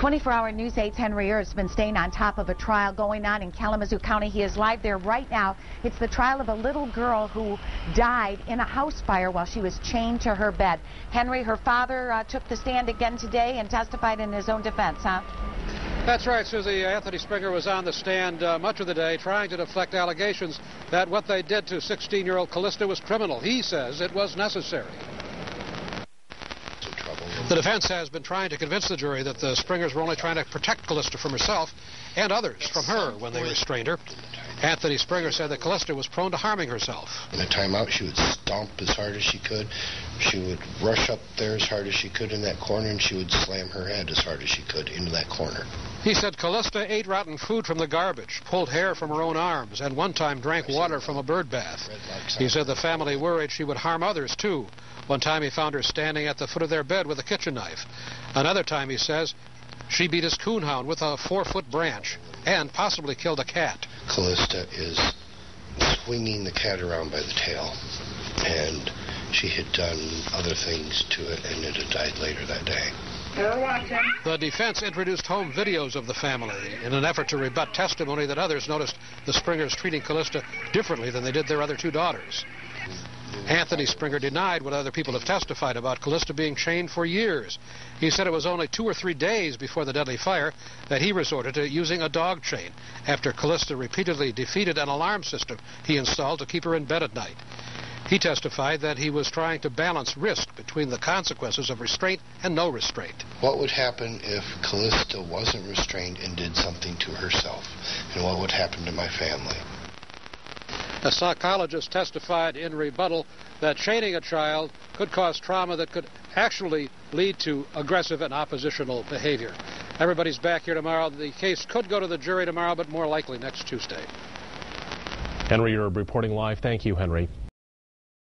24-hour News 8's Henry has been staying on top of a trial going on in Kalamazoo County. He is live there right now. It's the trial of a little girl who died in a house fire while she was chained to her bed. Henry, her father took the stand again today and testified in his own defense, huh? That's right, Susie. Anthony Springer was on the stand much of the day trying to deflect allegations that what they did to 16-year-old Calista was criminal. He says it was necessary. The defense has been trying to convince the jury that the Springers were only trying to protect Calista from herself and others from her when they restrained her. Anthony Springer said that Calista was prone to harming herself. In a timeout, she would stomp as hard as she could. She would rush up there as hard as she could in that corner, and she would slam her head as hard as she could into that corner. He said Calista ate rotten food from the garbage, pulled hair from her own arms, and one time drank water from a bird bath. He said the family worried she would harm others, too. One time he found her standing at the foot of their bed with a kitchen knife. Another time, he says, she beat his coonhound with a 4-foot branch and possibly killed a cat. Calista is swinging the cat around by the tail, and she had done other things to it, and it had died later that day. The defense introduced home videos of the family in an effort to rebut testimony that others noticed the Springers treating Calista differently than they did their other two daughters. Anthony Springer denied what other people have testified about Calista being chained for years. He said it was only 2 or 3 days before the deadly fire that he resorted to using a dog chain after Calista repeatedly defeated an alarm system he installed to keep her in bed at night. He testified that he was trying to balance risk between the consequences of restraint and no restraint. What would happen if Calista wasn't restrained and did something to herself? And what would happen to my family? A psychologist testified in rebuttal that chaining a child could cause trauma that could actually lead to aggressive and oppositional behavior. Everybody's back here tomorrow. The case could go to the jury tomorrow, but more likely next Tuesday. Henry, you're reporting live. Thank you, Henry.